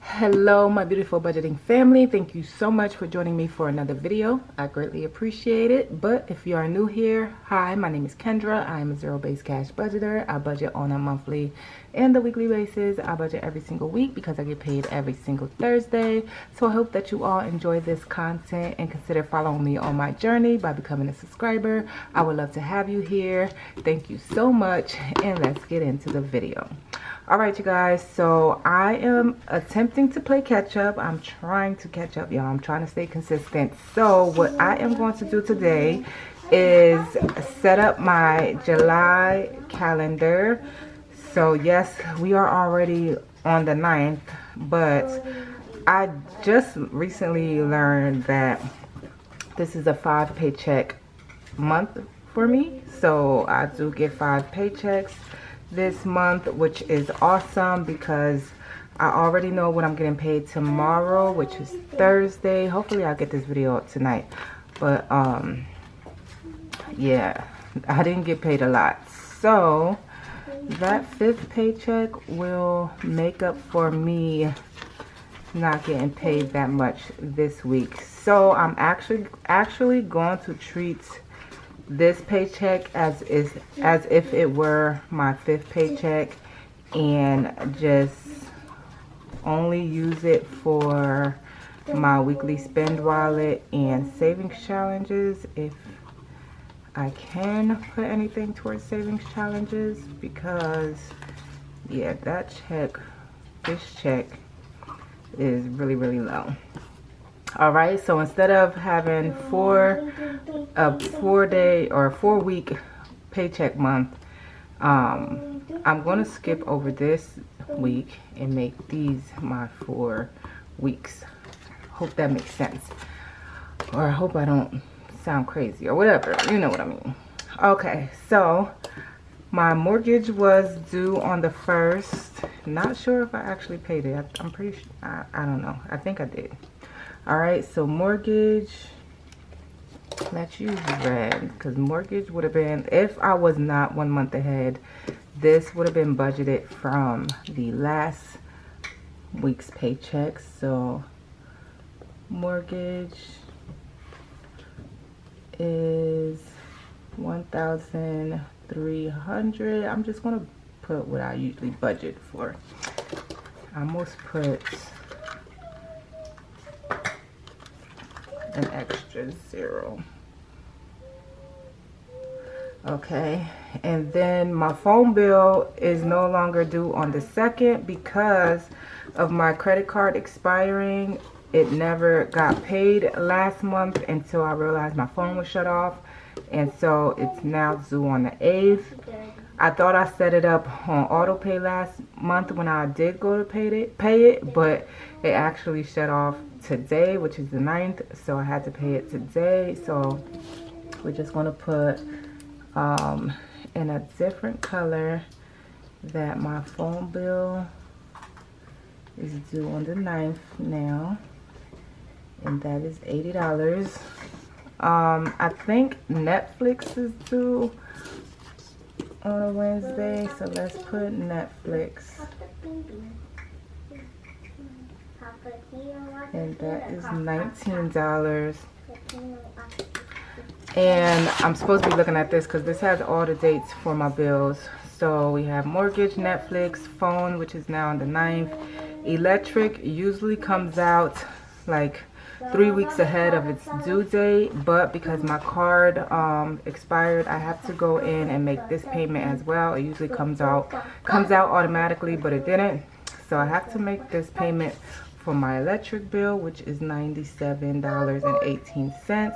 Hello my beautiful budgeting family, thank you so much for joining me for another video. I greatly appreciate it. But if you are new here, hi, my name is Kendra. I am a zero-based cash budgeter. I budget on a monthly and the weekly basis. I budget every single week because I get paid every single Thursday. So I hope that you all enjoy this content and consider following me on my journey by becoming a subscriber. I would love to have you here. Thank you so much, and let's get into the video. All right, you guys, so I am attempting to play catch up. I'm trying to catch up, y'all. I'm trying to stay consistent. So what I am going to do today is set up my July calendar. So yes, we are already on the 9th, but I just recently learned that this is a 5 paycheck month for me. So I do get 5 paychecks this month, which is awesome because I already know what I'm getting paid tomorrow, which is Thursday. Hopefully I'll get this video up tonight. But yeah, I didn't get paid a lot, so that 5th paycheck will make up for me not getting paid that much this week. So I'm actually going to treat this paycheck as if it were my 5th paycheck, and just only use it for my weekly spend wallet and savings challenges, if I can put anything towards savings challenges, because yeah, that check, this check is really low. All right, so instead of having a 4-day or a 4-week paycheck month, I'm going to skip over this week and make these my 4 weeks. Hope that makes sense, or I hope I don't sound crazy or whatever, you know what I mean. Okay, so my mortgage was due on the 1st. Not sure if I actually paid it. I'm pretty sure, I don't know, I think I did. All right, so mortgage, let's use red, because mortgage would have been, if I was not 1 month ahead, this would have been budgeted from the last week's paycheck. So mortgage is 1,300. I'm just going to put what I usually budget for. I almost put an extra 0. Okay, and then my phone bill is no longer due on the 2nd because of my credit card expiring. It never got paid last month until I realized my phone was shut off, and so it's now due on the 8th. I thought I set it up on auto pay last month when I did go to pay it, but it actually shut off today, which is the 9th, so I had to pay it today. So we're just going to put in a different color that my phone bill is due on the 9th now, and that is $80. I think Netflix is due on a Wednesday, so let's put Netflix, and that is $19. And I'm supposed to be looking at this because this has all the dates for my bills. So we have mortgage, Netflix, phone, which is now on the 9th. Electric usually comes out like 3 weeks ahead of its due date, but because my card expired, I have to go in and make this payment as well. It usually comes out automatically, but it didn't, so I have to make this payment for my electric bill, which is $97.18.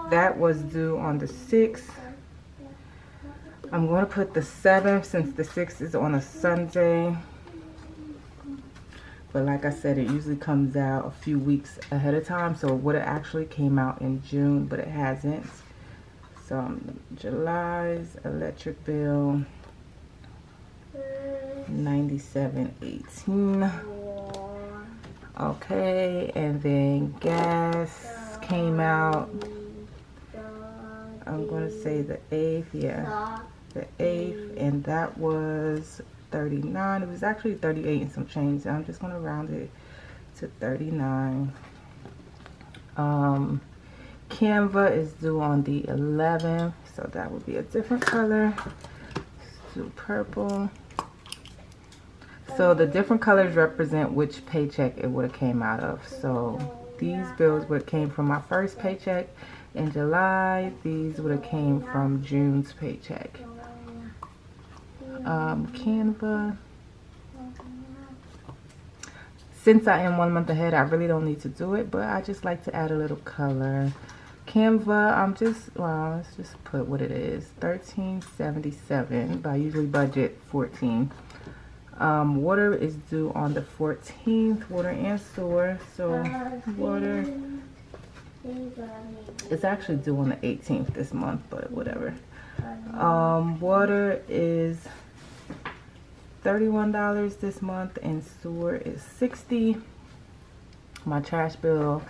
That was due on the 6th. I'm going to put the 7th since the 6th is on a Sunday. But like I said, it usually comes out a few weeks ahead of time, so it would have actually came out in June, but it hasn't. So July's electric bill, $97.18. Okay, and then gas came out, I'm going to say the 8th, yeah. the 8th, and that was 39. It was actually 38 and some change. I'm just gonna round it to 39. Canva is due on the 11th, so that would be a different color. Let's do purple. So the different colors represent which paycheck it would have came out of. So these bills would have came from my first paycheck in July. These would have came from June's paycheck. Canva. Since I am 1 month ahead, I really don't need to do it, but I just like to add a little color. Canva, well, let's just put what it is, $13.77, but I usually budget $14. Water is due on the 14th, water and sewer, so water is actually due on the 18th this month, but whatever. Water is $31 this month, and sewer is $60. My trash bill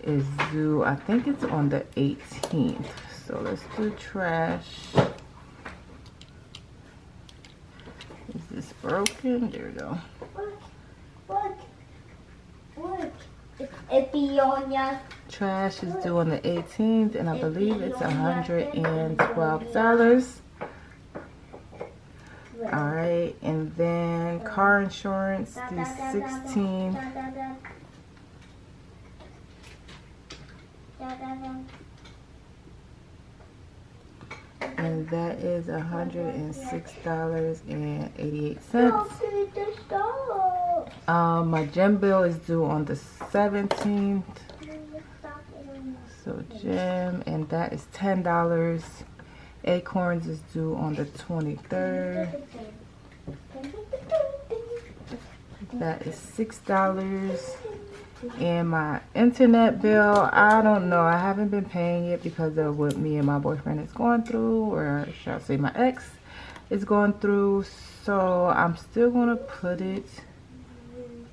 is due, I think it's on the 18th. So let's do trash. Is this broken? There we go. Look. It be on ya. Trash is due on the 18th, and I believe it's $112. Alright, and then car insurance is $16. And that is $106.88. My gym bill is due on the 17th. So gym, and that is $10. Acorns is due on the 23rd. That is $6. And my internet bill, I don't know. I haven't been paying it because of what me and my boyfriend is going through, or shall I say my ex is going through. So I'm still going to put it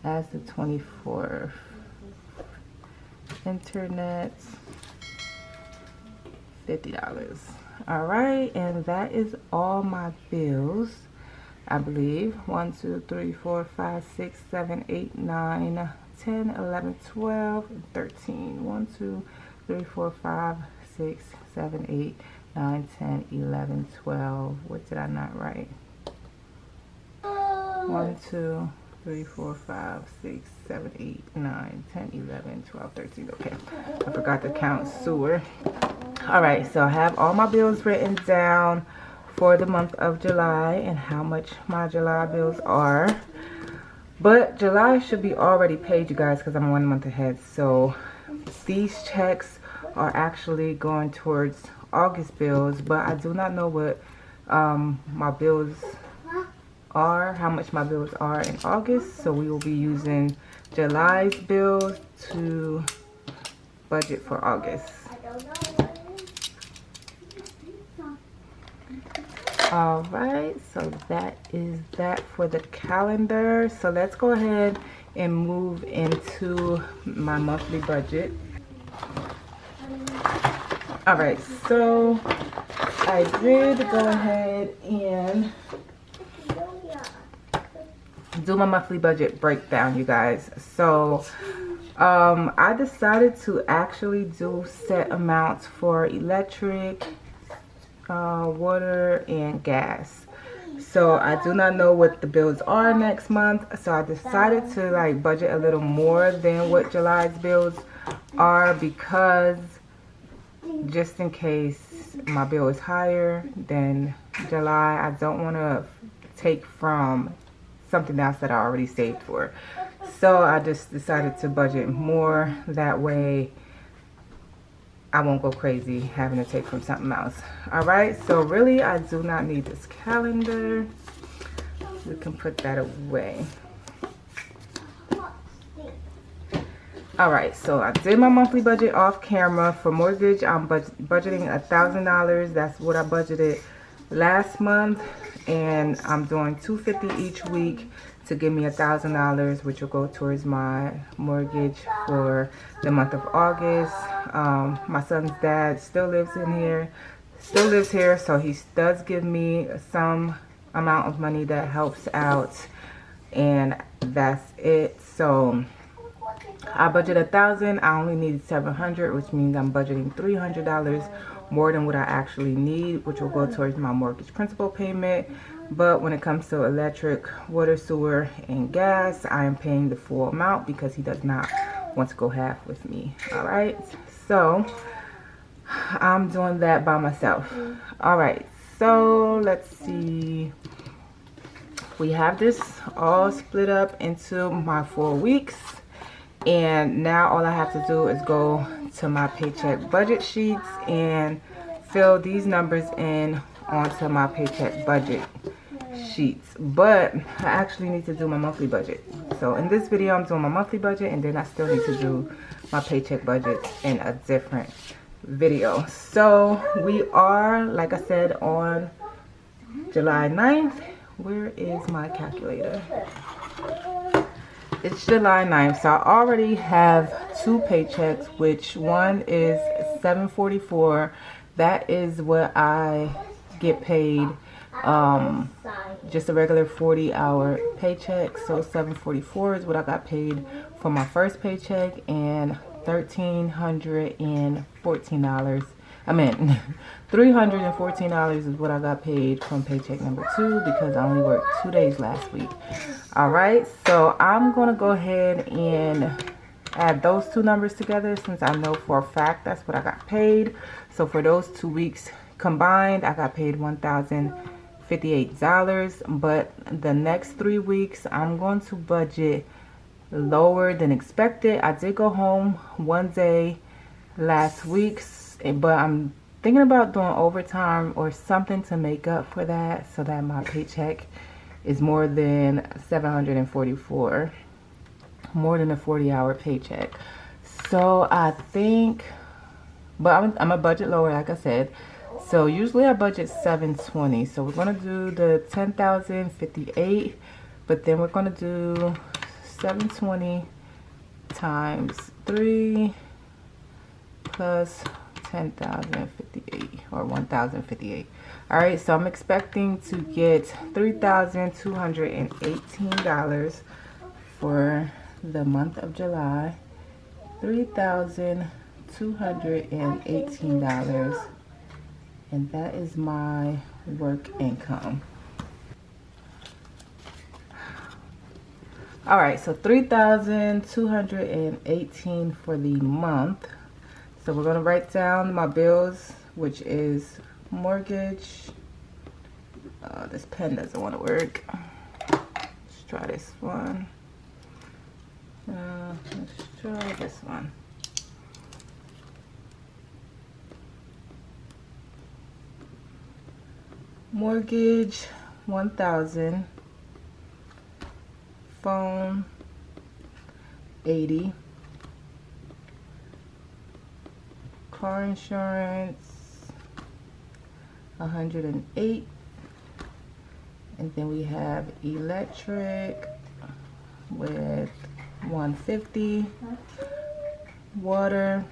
as the 24th. Internet, $50. Alright, and that is all my bills, I believe. 1, 2, 3, 4, 5, 6, 7, 8, 9, 10, 11, 12, 13. 1, 2, 3, 4, 5, 6, 7, 8, 9, 10, 11, 12. What did I not write? 1, 2, 3, 4, 5, 6, 7, 8, 9, 10, 11, 12, 13. Okay, I forgot to count sewer. Alright, so I have all my bills written down for the month of July and how much my July bills are. But July should be already paid, you guys, because I'm 1 month ahead. So these checks are actually going towards August bills, but I do not know what my bills are, how much my bills are in August. So we will be using July's bills to budget for August. Alright, so that is that for the calendar. So let's go ahead and move into my monthly budget. Alright, so I did go ahead and do my monthly budget breakdown, you guys. So I decided to actually do set amounts for electric, water, and gas. So I do not know what the bills are next month, so I decided to like budget a little more than what July's bills are, because just in case my bill is higher than July, I don't want to take from something else that I already saved for. So I just decided to budget more, that way I won't go crazy having to take from something else. Alright, so really I do not need this calendar. We can put that away. Alright, so I did my monthly budget off camera. For mortgage, I'm budgeting $1,000. That's what I budgeted last month. And I'm doing $250 each week to give me $1,000, which will go towards my mortgage for the month of August. My son's dad still lives in here, still lives here, so he does give me some amount of money that helps out, and that's it. So I budgeted $1,000. I only needed $700, which means I'm budgeting $300 more than what I actually need, which will go towards my mortgage principal payment. But when it comes to electric, water, sewer, and gas, I am paying the full amount because he does not want to go half with me. All right, so I'm doing that by myself. All right, so let's see. We have this all split up into my 4 weeks. And now all I have to do is go to my paycheck budget sheets and fill these numbers in onto my paycheck budget sheets. But I actually need to do my monthly budget. So in this video, I'm doing my monthly budget, and then I still need to do my paycheck budget in a different video. So we are, like I said, on July 9th. Where is my calculator? It's July 9th, so I already have 2 paychecks, which one is $7.44. That is what I get paid, just a regular 40-hour paycheck. So $7.44 is what I got paid for my first paycheck, and $1,314. I meant $314 is what I got paid from paycheck number 2 because I only worked 2 days last week. All right, so I'm gonna go ahead and add those 2 numbers together since I know for a fact that's what I got paid. So for those 2 weeks combined, I got paid $1,058. But the next 3 weeks, I'm going to budget lower than expected. I did go home 1 day last week, but I'm thinking about doing overtime or something to make up for that so that my paycheck is more than $744, more than a 40-hour paycheck. So I think, but I'm a budget lower, like I said. So usually I budget $720. So we're gonna do the $10,058, but then we're gonna do $720 times 3 plus $10,058 or $1,058. All right, so I'm expecting to get $3,218 for the month of July. $3,218, and that is my work income. All right, so $3,218 for the month. So we're gonna write down my bills, which is mortgage. This pen doesn't want to work. Let's try this one. Let's try this one. Mortgage, $1,000. Phone, $80. Car insurance, $108. And then we have electric with $150. Water,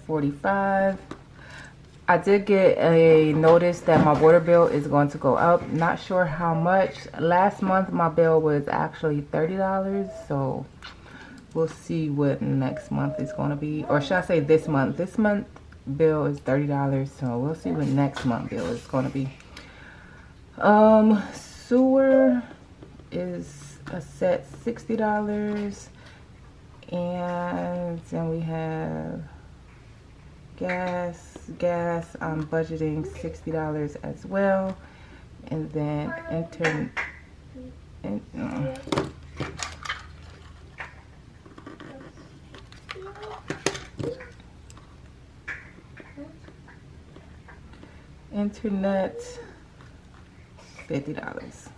$45. I did get a notice that my water bill is going to go up. Not sure how much. Last month my bill was actually $30, so we'll see what next month is going to be. Or should I say this month? This month bill is $30, so we'll see what next month bill is going to be. Sewer is a set $60, and then we have gas. I'm budgeting $60 as well, and then internet, $50.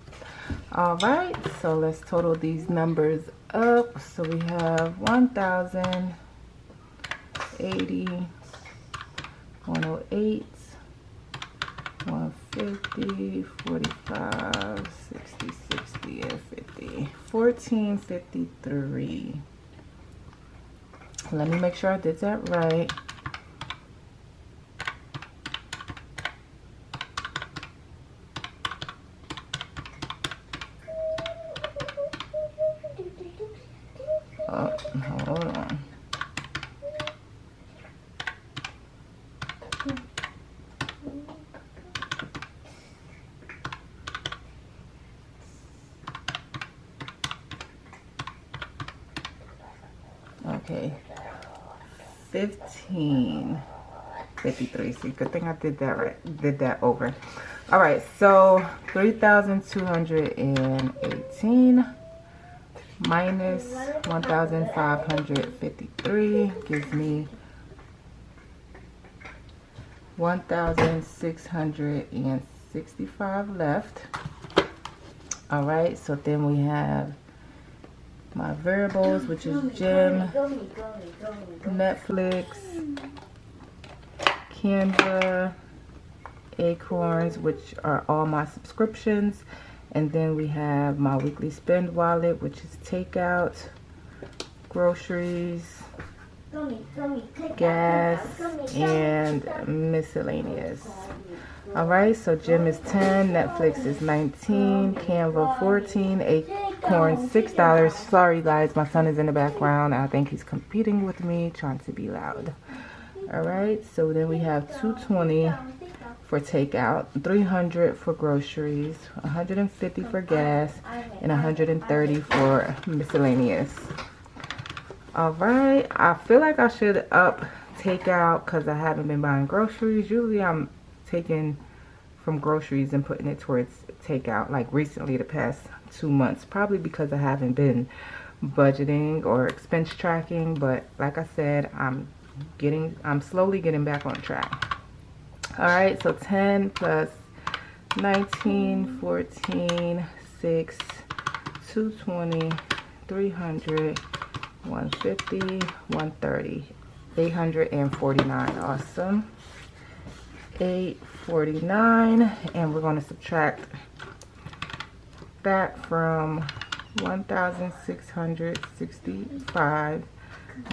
All right, so let's total these numbers up. So we have 1,080, 108, 150, 45, 60, 60, and 50. 1,453. Let me make sure I did that right. $15.53. See, good thing I did that right. Did that over. All right, so 3,218 minus 1,553 gives me 1,665 left. All right, so then we have my variables, which is gym, Netflix, Canva, Acorns, which are all my subscriptions. And then we have my weekly spend wallet, which is takeout, groceries, gas, and miscellaneous. All right, so gym is 10, Netflix is 19, Canva 14, Acorns $6. Sorry guys, my son is in the background. I think he's competing with me, trying to be loud. All right, so then we have 220 for takeout, 300 for groceries, 150 for gas, and 130 for miscellaneous. All right, I feel like I should up takeout because I haven't been buying groceries. Usually I'm taking from groceries and putting it towards takeout, like recently the past 2 months, probably because I haven't been budgeting or expense tracking. But like I said, I'm slowly getting back on track. All right, so 10 plus 19, 14, 6, 220, 300, 150, 130, 849. Awesome. 849, and we're going to subtract that from 1,665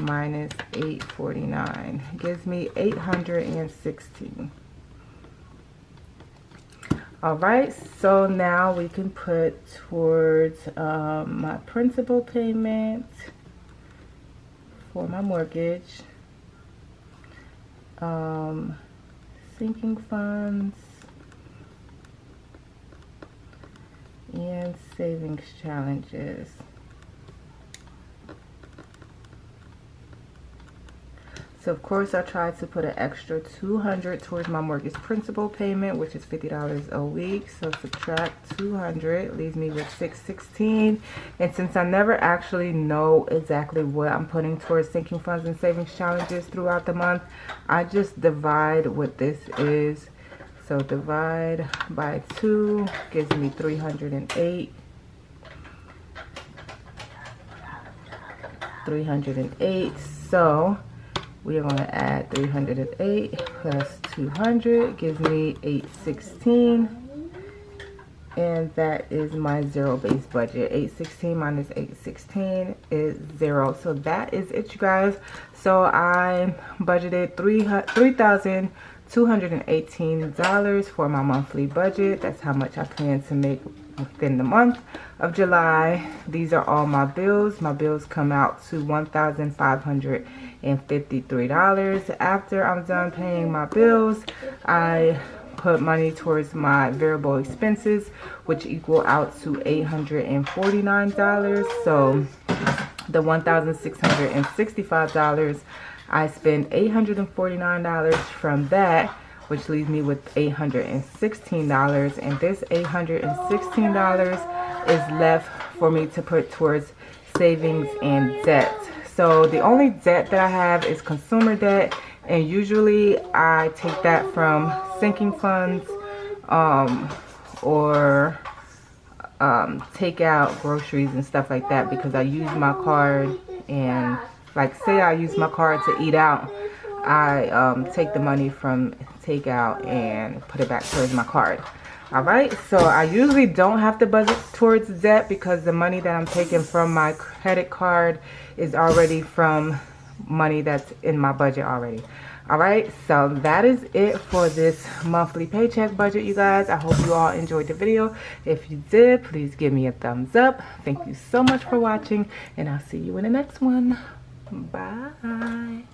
minus 849 gives me 816. All right, so now we can put towards my principal payment for my mortgage, sinking funds, and savings challenges. So of course I tried to put an extra $200 towards my mortgage principal payment, which is $50 a week. So subtract 200 leaves me with 616. And since I never actually know exactly what I'm putting towards sinking funds and savings challenges throughout the month, I just divide what this is. So divide by 2 gives me 308. 308. So we are going to add 308 plus 200 gives me 816, and that is my zero-based budget. 816 minus 816 is 0. So that is it, you guys. So I budgeted $3,218 for my monthly budget. That's how much I plan to make within the month of July. These are all my bills. My bills come out to $1,553. After I'm done paying my bills, I put money towards my variable expenses, which equal out to $849. So the $1,665, I spend $849 from that, which leaves me with $816, and this $816 is left for me to put towards savings and debt. So the only debt that I have is consumer debt, and usually I take that from sinking funds or take out groceries and stuff like that, because I use my card, and like say I use my card to eat out, I take the money from takeout and put it back towards my card. All right, so I usually don't have to budget towards debt because the money that I'm taking from my credit card is already from money that's in my budget already. All right, so that is it for this monthly paycheck budget, you guys. I hope you all enjoyed the video. If you did, please give me a thumbs up. Thank you so much for watching, and I'll see you in the next one. Bye.